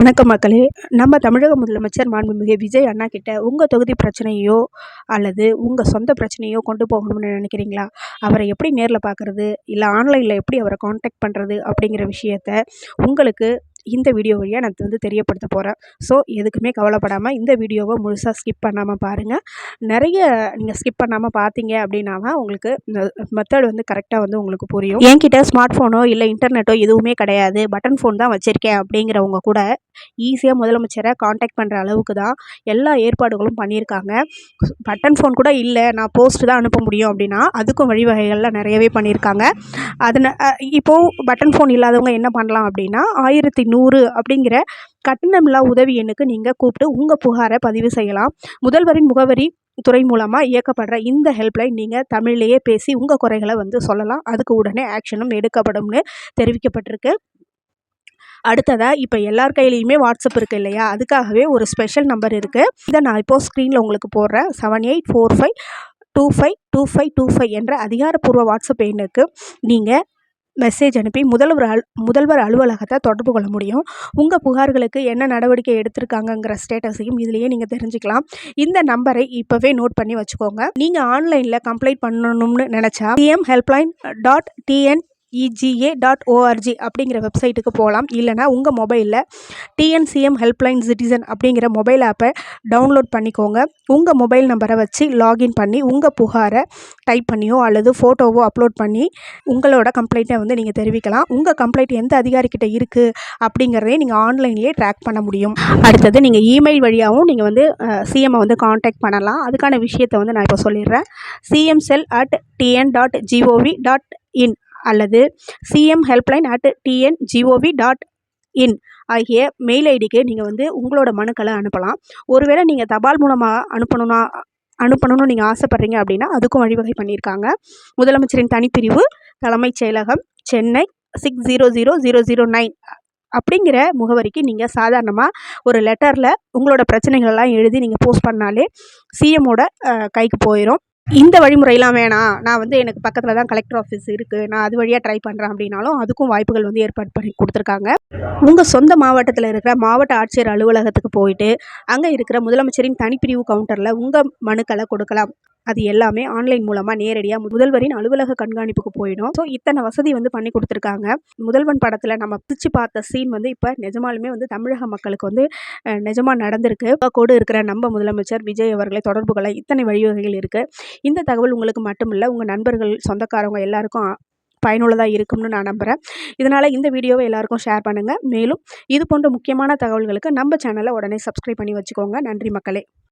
வணக்கம் மக்களே. நம்ம தமிழக முதலமைச்சர் மாண்புமிகு விஜய் அண்ணா கிட்ட உங்கள் தொகுதி பிரச்சனையோ அல்லது உங்கள் சொந்த பிரச்சனையோ கொண்டு போகணும்னு நினைக்கிறீங்களா? அவரை எப்படி நேரில் பார்க்குறது, இல்லை ஆன்லைனில் எப்படி அவரை காண்டாக்ட் பண்ணுறது அப்படிங்கிற விஷயத்த உங்களுக்கு இந்த வீடியோ வழியாக நான் தெரியப்படுத்த போகிறேன். ஸோ எதுக்குமே கவலைப்படாமல் இந்த வீடியோவை முழுசாக ஸ்கிப் பண்ணாமல் பாருங்கள். நிறைய நீங்கள் ஸ்கிப் பண்ணாமல் பார்த்தீங்க அப்படின்னா தான் உங்களுக்கு இந்த மெத்தட் கரெக்டாக உங்களுக்கு புரியும். என்கிட்ட ஸ்மார்ட் ஃபோனோ இல்லை இன்டர்நெட்டோ எதுவுமே கிடையாது, பட்டன் ஃபோன் தான் வச்சுருக்கேன் அப்படிங்கிறவங்க கூட ஈஸியாக முதலமைச்சரை காண்டாக்ட் பண்ணுற அளவுக்கு தான் எல்லா ஏற்பாடுகளும் பண்ணியிருக்காங்க. பட்டன் ஃபோன் கூட இல்லை, நான் போஸ்ட் தான் அனுப்ப முடியும் அப்படின்னா அதுக்கும் வழிவகைகள்லாம் நிறையவே பண்ணியிருக்காங்க. அதனை இப்போது பட்டன் ஃபோன் இல்லாதவங்க என்ன பண்ணலாம் அப்படின்னா 1100 அப்படிங்கிற கட்டணமில்லா உதவி எண்ணுக்கு நீங்கள் கூப்பிட்டு உங்கள் புகாரை பதிவு செய்யலாம். முதல்வரின் முகவரி துறை மூலமாக இயக்கப்படுற இந்த ஹெல்ப்லைன் நீங்கள் தமிழ்லேயே பேசி உங்கள் குறைகளை சொல்லலாம். அதுக்கு உடனே ஆக்ஷனும் எடுக்கப்படும்னு தெரிவிக்கப்பட்டிருக்கு. அடுத்ததாக இப்போ எல்லார் கையிலையுமே வாட்ஸ்அப் இருக்குது இல்லையா, அதுக்காகவே ஒரு ஸ்பெஷல் நம்பர் இருக்குது. இதை நான் இப்போது ஸ்க்ரீனில் உங்களுக்கு போடுறேன். 7845252525 என்ற அதிகாரப்பூர்வ வாட்ஸ்அப் எண்ணுக்கு நீங்கள் மெசேஜ் அனுப்பி முதல்வர் அலுவலகத்தை தொடர்பு கொள்ள முடியும். உங்கள் புகார்களுக்கு என்ன நடவடிக்கை எடுத்திருக்காங்கங்கிற ஸ்டேட்டஸையும் இதிலேயே நீங்கள் தெரிஞ்சுக்கலாம். இந்த நம்பரை இப்போவே நோட் பண்ணி வச்சுக்கோங்க. நீங்கள் ஆன்லைனில் கம்ப்ளைண்ட் பண்ணணும்னு நினச்சா cmhelpline.tnega.org அப்படிங்கிற வெப்சைட்டுக்கு போகலாம். இல்லைனா உங்கள் மொபைலில் டிஎன்சிஎம் ஹெல்ப்லைன் சிட்டிசன் அப்படிங்கிற மொபைல் ஆப்பை டவுன்லோட் பண்ணிக்கோங்க. உங்கள் மொபைல் நம்பரை வச்சு லாகின் பண்ணி உங்கள் புகாரை டைப் பண்ணியோ அல்லது ஃபோட்டோவோ அப்லோட் பண்ணி உங்களோட கம்ப்ளைண்ட்டை நீங்கள் தெரிவிக்கலாம். உங்கள் கம்ப்ளைண்ட் எந்த அதிகாரிக்கிட்ட இருக்குது அப்படிங்கிறதையும் நீங்கள் ஆன்லைன்லேயே ட்ராக் பண்ண முடியும். அடுத்தது நீங்கள் இமெயில் வழியாகவும் நீங்கள் சிஎம்மை காண்டாக்ட் பண்ணலாம். அதுக்கான விஷயத்தை நான் இப்போ சொல்லிடுறேன். cmcell@tn.gov.in அல்லது cmhelpline@tngov.in ஆகிய மெயில் ஐடிக்கு நீங்கள் உங்களோட மனுக்களை அனுப்பலாம். ஒருவேளை நீங்கள் தபால் மூலமாக அனுப்பணும்னு நீங்கள் ஆசைப்பட்றீங்க அப்படின்னா அதுக்கும் வழிவகை பண்ணியிருக்காங்க. முதலமைச்சரின் தனிப்பிரிவு, தலைமைச் செயலகம், சென்னை 600009 அப்படிங்கிற முகவரிக்கு நீங்கள் சாதாரணமாக ஒரு லெட்டரில் உங்களோட பிரச்சனைகள்லாம் எழுதி நீங்கள் போஸ்ட் பண்ணாலே சிஎம்மோட கைக்கு போயிடும். இந்த வழிமுறையெல்லாம் வேணாம், நான் எனக்கு பக்கத்தில் தான் கலெக்டர் ஆஃபீஸ் இருக்குது, நான் அது வழியாக ட்ரை பண்ணுறேன் அப்படின்னாலும் அதுக்கும் வாய்ப்புகள் ஏற்பாடு பண்ணி கொடுத்துருக்காங்க. உங்கள் சொந்த மாவட்டத்தில் இருக்கிற மாவட்ட ஆட்சியர் அலுவலகத்துக்கு போயிட்டு அங்கே இருக்கிற முதலமைச்சரின் தனிப்பிரிவு கவுண்டரில் உங்கள் மனுக்களை கொடுக்கலாம். அது எல்லாமே ஆன்லைன் மூலமாக நேரடியாக முதல்வரின் அலுவலக கண்காணிப்புக்கு போயிடும். ஸோ இத்தனை வசதி பண்ணி கொடுத்துருக்காங்க. முதல்வன் படத்தில் நம்ம பிடிச்சி பார்த்த சீன் இப்போ நிஜமாலுமே தமிழக மக்களுக்கு நிஜமாக நடந்திருக்கு. கோடு இருக்கிற நம்ம முதலமைச்சர் விஜய் அவர்களை தொடர்பு கொள்ள இத்தனை வழிவகைகள் இருக்குது. இந்த தகவல் உங்களுக்கு மட்டும் இல்லை, உங்கள் நண்பர்கள், சொந்தக்காரவங்க எல்லாருக்கும் பயனுள்ளதாக இருக்கும்னு நான் நம்புகிறேன். இதனால் இந்த வீடியோவை எல்லாருக்கும் ஷேர் பண்ணுங்கள். மேலும் இது போன்ற முக்கியமான தகவல்களுக்கு நம்ம சேனலை உடனே சப்ஸ்கிரைப் பண்ணி வச்சுக்கோங்க. நன்றி மக்களே.